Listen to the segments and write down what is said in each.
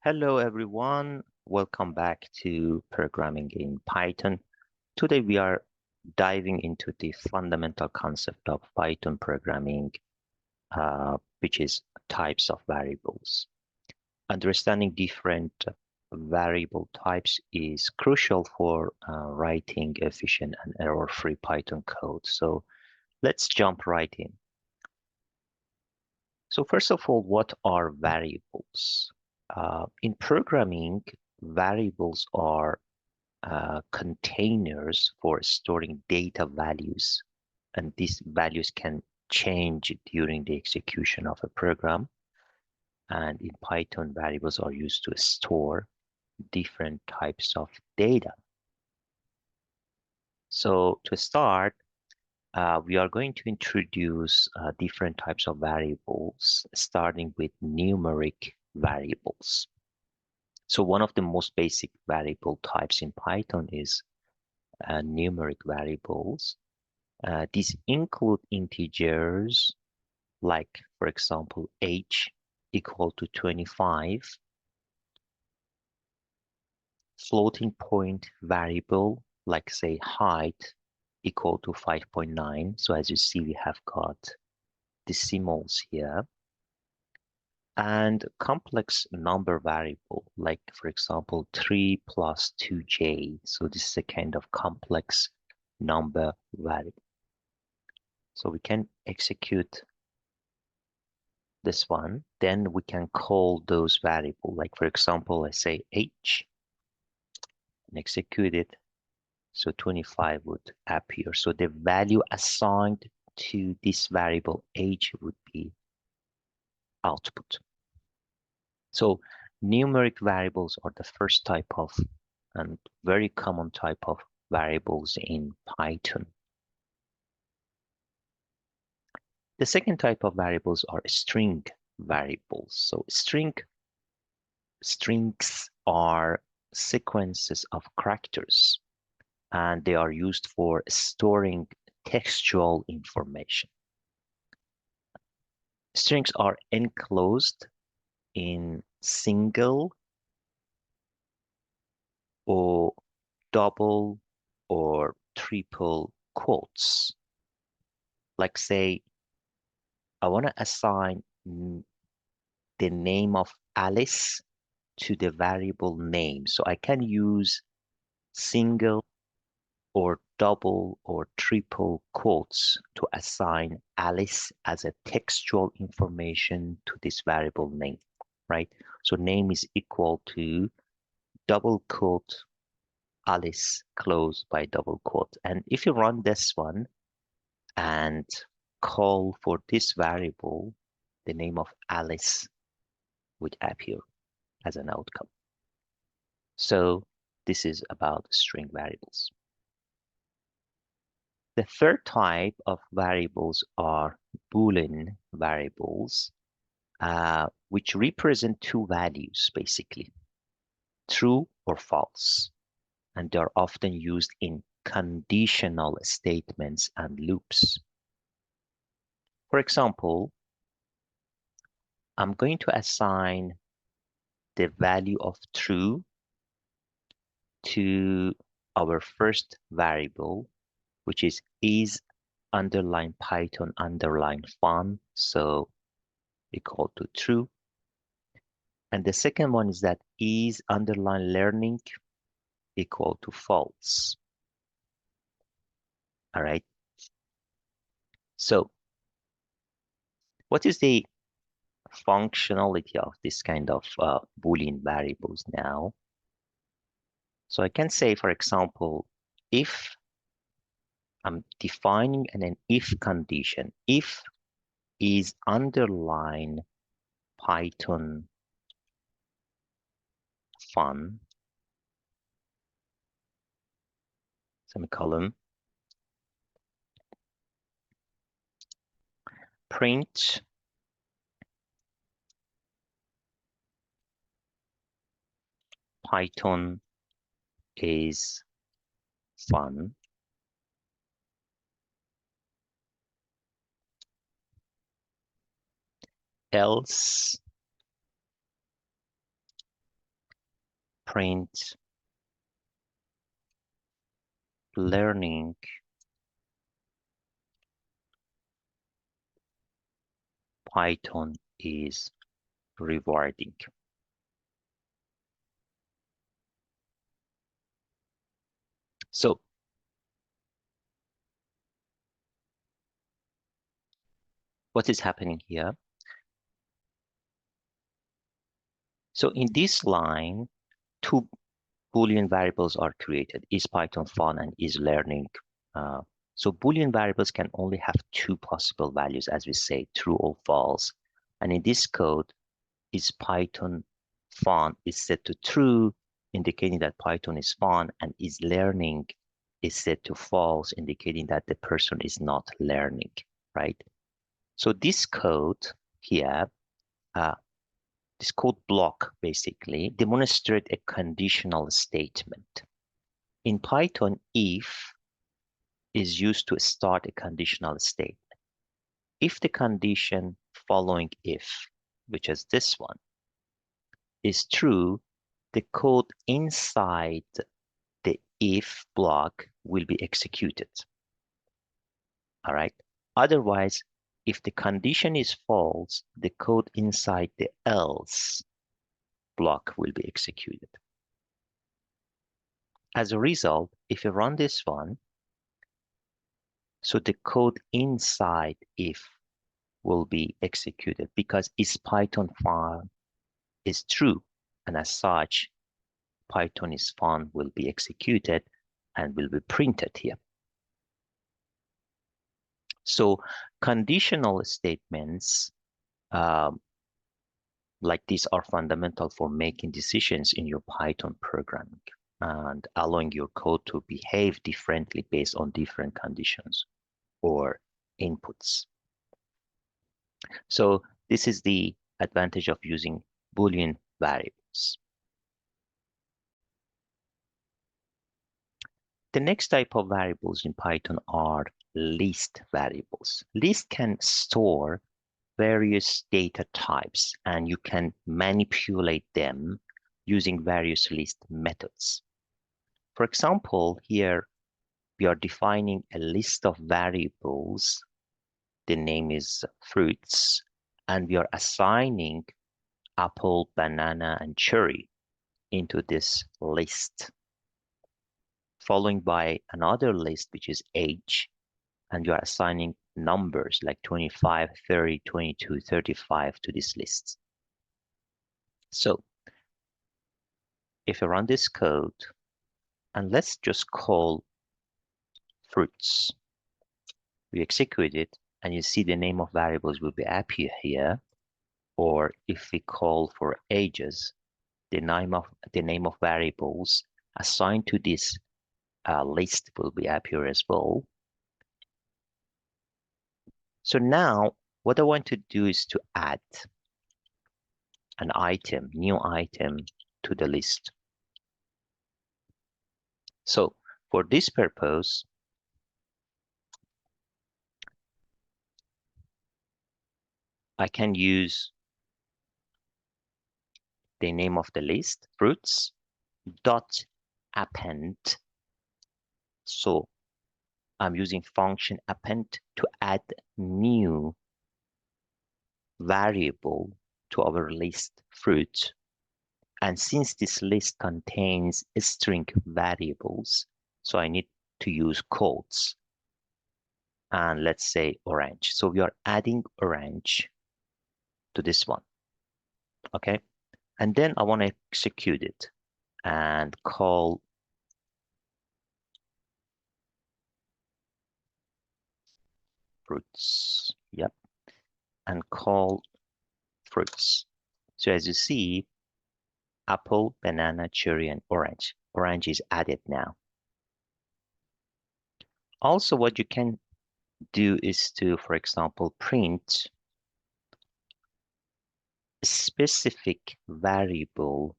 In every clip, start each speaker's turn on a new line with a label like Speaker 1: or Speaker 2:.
Speaker 1: Hello everyone, welcome back to Programming in Python. Today we are diving into the fundamental concept of Python programming, which is types of variables. Understanding different variable types is crucial for writing efficient and error-free Python code. So let's jump right in. So first of all, what are variables? In programming, variables are containers for storing data values, and these values can change during the execution of a program. And in Python, variables are used to store different types of data. So to start, we are going to introduce different types of variables, starting with numeric variables. So one of the most basic variable types in Python is numeric variables. These include integers like, for example, age equal to 25, floating point variable like, say, height equal to 5.9. So as you see, we have got decimals here. And complex number variable, like, for example, 3 plus 2j. So this is a kind of complex number variable. So we can execute this one. Then we can call those variable, like, for example, I say age and execute it. So 25 would appear. So the value assigned to this variable age would be output. So numeric variables are the first type of and very common type of variables in Python. The second type of variables are string variables. So strings are sequences of characters, and they are used for storing textual information. Strings are enclosed in single or double or triple quotes. Like, say, I want to assign the name of Alice to the variable name. So I can use single or double or triple quotes to assign Alice as a textual information to this variable name, right? So name is equal to double quote Alice close by double quote. And if you run this one and call for this variable, the name of Alice would appear as an outcome. So this is about string variables. The third type of variables are Boolean variables, which represent two values, basically, true or false. And they're often used in conditional statements and loops. For example, I'm going to assign the value of true to our first variable, which is underline Python underline fun, so equal to true. And the second one is that is underline learning equal to false. All right. So what is the functionality of this kind of Boolean variables now? So I can say, for example, if I'm defining an if condition, if is underline Python fun, semicolon, print Python is fun, else print learning Python is rewarding. So what is happening here? So in this line, two Boolean variables are created. Is Python fun and is learning? Uh, so Boolean variables can only have two possible values, as we say, true or false. And in this code, is Python fun is set to true, indicating that Python is fun, and is learning is set to false, indicating that the person is not learning, right? So this code here, uh, this code block basically demonstrates a conditional statement. In Python, if is used to start a conditional statement. If the condition following if, which is this one, is true, the code inside the if block will be executed. All right. Otherwise, if the condition is false, the code inside the else block will be executed. As a result, if you run this one, so the code inside if will be executed because is Python fun is true, and as such, Python is fun will be executed and will be printed here. So conditional statements like these are fundamental for making decisions in your Python programming and allowing your code to behave differently based on different conditions or inputs. So this is the advantage of using Boolean variables. The next type of variables in Python are list variables. List can store various data types and you can manipulate them using various list methods. For example, here we are defining a list of variables. The name is fruits, and we are assigning apple, banana, and cherry into this list, following by another list, which is age, and you are assigning numbers like 25, 30, 22, 35 to this list. So if you run this code, and let's just call fruits, we execute it, and you see the name of variables will be appear here. Or if we call for ages, the name of variables assigned to this list will be appear as well. So now what I want to do is to add an item, new item to the list. So for this purpose, I can use the name of the list, fruits, dot append. So I'm using function append to add new variable to our list fruit. And since this list contains string variables, so I need to use quotes. And let's say orange. So we are adding orange to this one. Okay. And then I want to execute it and call fruits. Yep. And call fruits. So as you see, apple, banana, cherry, and orange. Orange is added now. Also, what you can do is to, for example, print a specific variable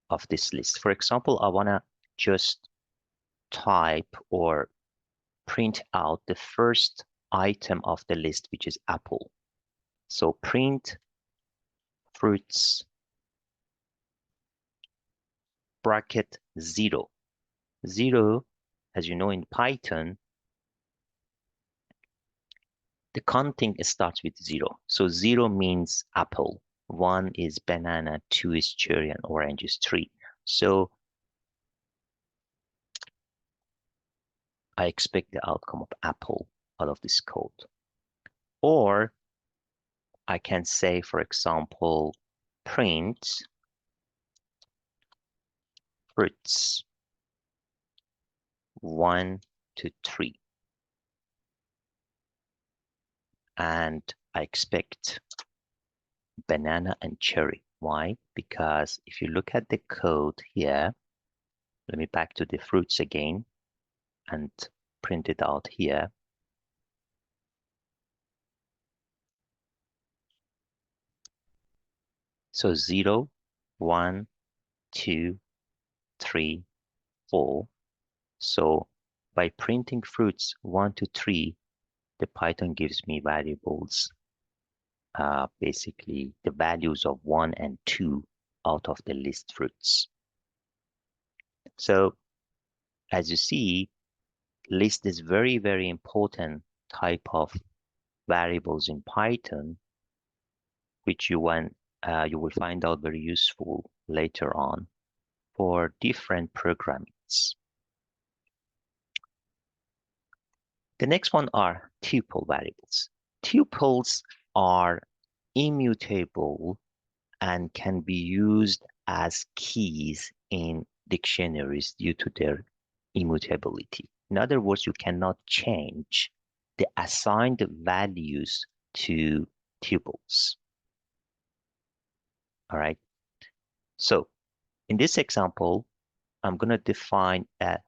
Speaker 1: of this list. For example, I want to just type or print out the first item of the list, which is apple. So print fruits bracket 0. 0, as you know, in Python, the counting starts with 0. So 0 means apple, 1 is banana, 2 is cherry, and orange is 3. So I expect the outcome of apple out of this code. Or I can say, for example, print fruits 1 to 3. And I expect banana and cherry. Why? Because if you look at the code here, let me back to the fruits again and print it out here. So 0, 1, 2, 3, 4. So by printing fruits 1 to 3, the Python gives me variables, basically the values of 1 and 2 out of the list fruits. So as you see, list is very, very important type of variables in Python, which you will find out very useful later on for different programmings. The next one are tuple variables. Tuples are immutable and can be used as keys in dictionaries due to their immutability. In other words, you cannot change the assigned values to tuples. All right. So in this example, I'm going to define a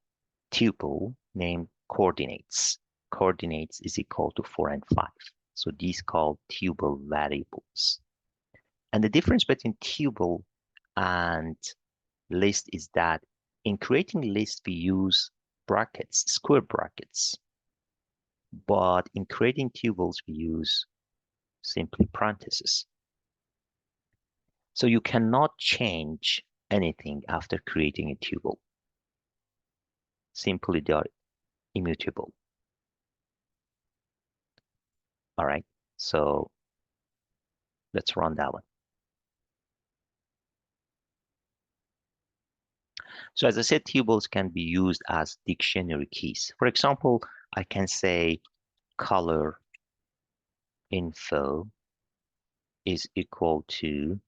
Speaker 1: tuple named coordinates. Coordinates is equal to 4 and 5. So these called tuple variables. And the difference between tuple and list is that in creating list, we use brackets, square brackets. But in creating tuples, we use simply parentheses. So you cannot change anything after creating a tuple. Simply they are immutable. All right, so let's run that one. So as I said, tuples can be used as dictionary keys. For example, I can say color info is equal to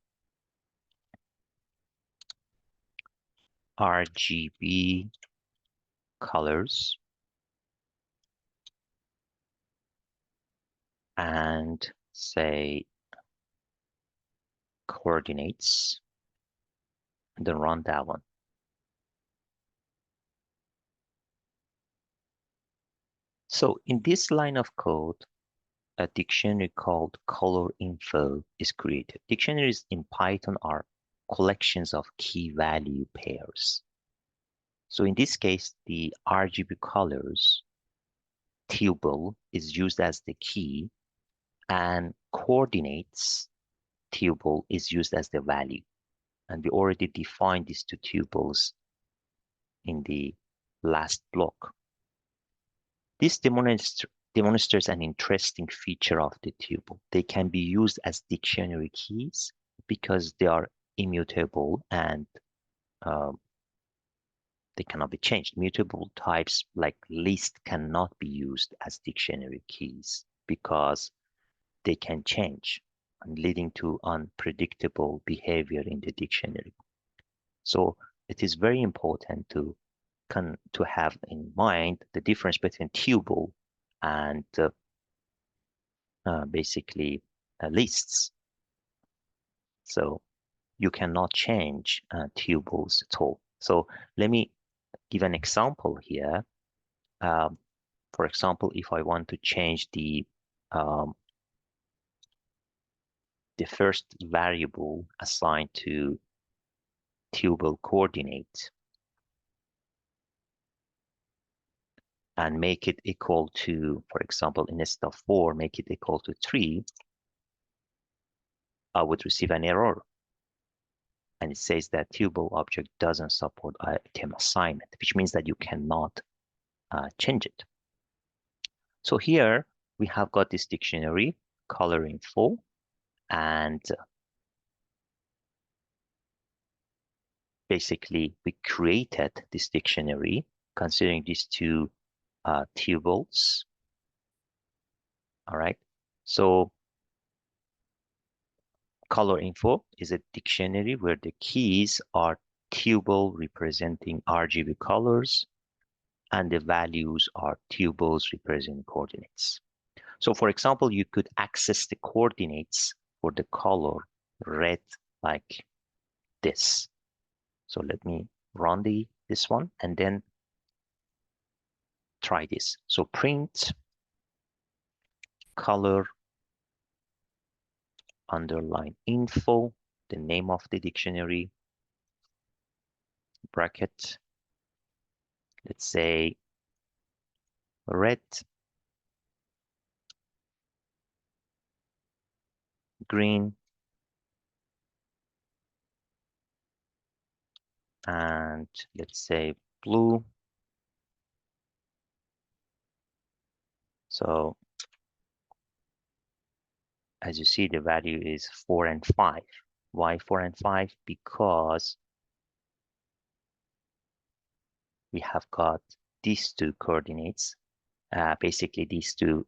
Speaker 1: RGB colors and say coordinates, and then run that one. So in this line of code, a dictionary called color info is created. Dictionaries in Python are collections of key value pairs. So in this case, the RGB colors tuple is used as the key, and coordinates tuple is used as the value. And we already defined these two tuples in the last block. This demonstrates an interesting feature of the tuple. They can be used as dictionary keys because they are immutable and they cannot be changed. Mutable types like list cannot be used as dictionary keys because they can change and leading to unpredictable behavior in the dictionary. So it is very important to have in mind the difference between tuple and basically lists. So you cannot change tuples at all. So let me give an example here. For example, if I want to change the first variable assigned to tuple coordinate and make it equal to, for example, instead of 4, make it equal to 3, I would receive an error. And it says that tuple object doesn't support item assignment, which means that you cannot change it. So here we have got this dictionary, color info, and basically we created this dictionary considering these two tuples. All right. So color info is a dictionary where the keys are tuple representing RGB colors, and the values are tuples representing coordinates. So for example, you could access the coordinates for the color red like this. So let me run this one and then try this. So print color underline info, the name of the dictionary, bracket, let's say red, green, and let's say blue. So as you see, the value is 4 and 5. Why 4 and 5? Because we have got these two coordinates, basically these two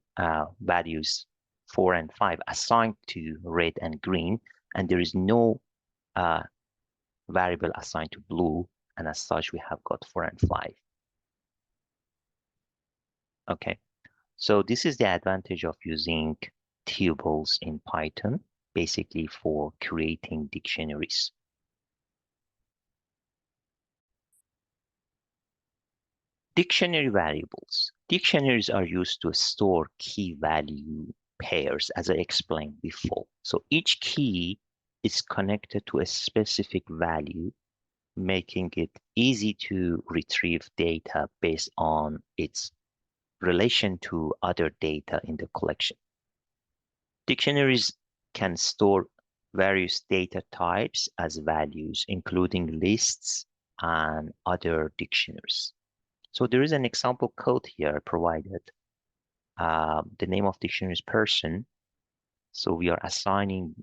Speaker 1: values, 4 and 5, assigned to red and green, and there is no variable assigned to blue, and as such, we have got 4 and 5. Okay, so this is the advantage of using tuples in Python, basically for creating dictionaries. Dictionary variables. Dictionaries are used to store key value pairs, as I explained before. So each key is connected to a specific value, making it easy to retrieve data based on its relation to other data in the collection. Dictionaries can store various data types as values, including lists and other dictionaries. So there is an example code here provided. The name of dictionary is person. So we are assigning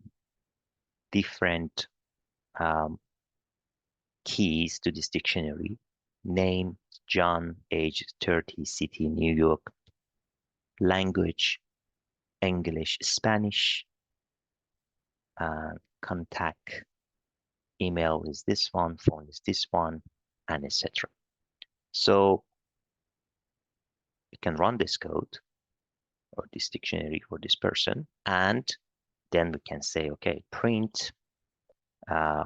Speaker 1: different keys to this dictionary. Name, John, age 30, city, New York. Language, English, Spanish. Contact, email is this one, phone is this one, and etc. So we can run this code or this dictionary for this person, and then we can say, okay, print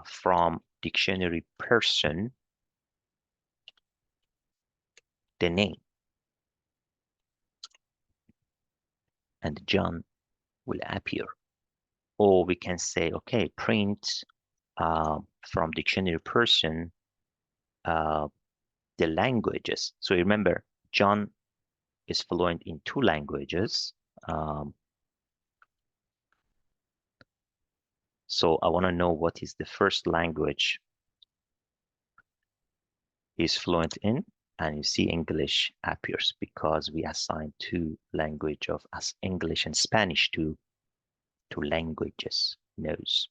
Speaker 1: from dictionary person the name, and John will appear. Or we can say, okay, print from dictionary person the languages. So remember, John is fluent in 2 languages. So I want to know what is the first language he's fluent in. And you see English appears because we assigned 2 language of as English and Spanish to languages knows.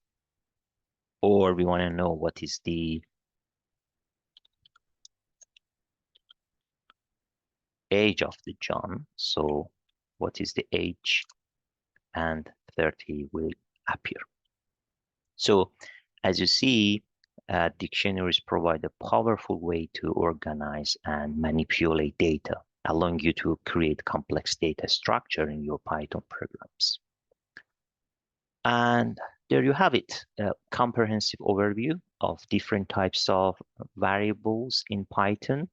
Speaker 1: Or we want to know what is the age of the John. So what is the age? And 30 will appear. So as you see, dictionaries provide a powerful way to organize and manipulate data, allowing you to create complex data structure in your Python programs. And there you have it, a comprehensive overview of different types of variables in Python.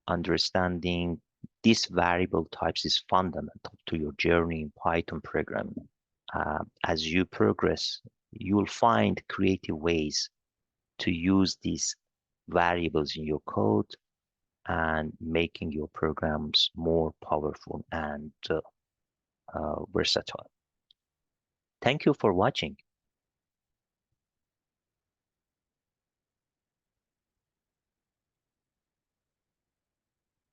Speaker 1: Understanding these variable types is fundamental to your journey in Python programming. As you progress, you will find creative ways to use these variables in your code and making your programs more powerful and versatile. Thank you for watching.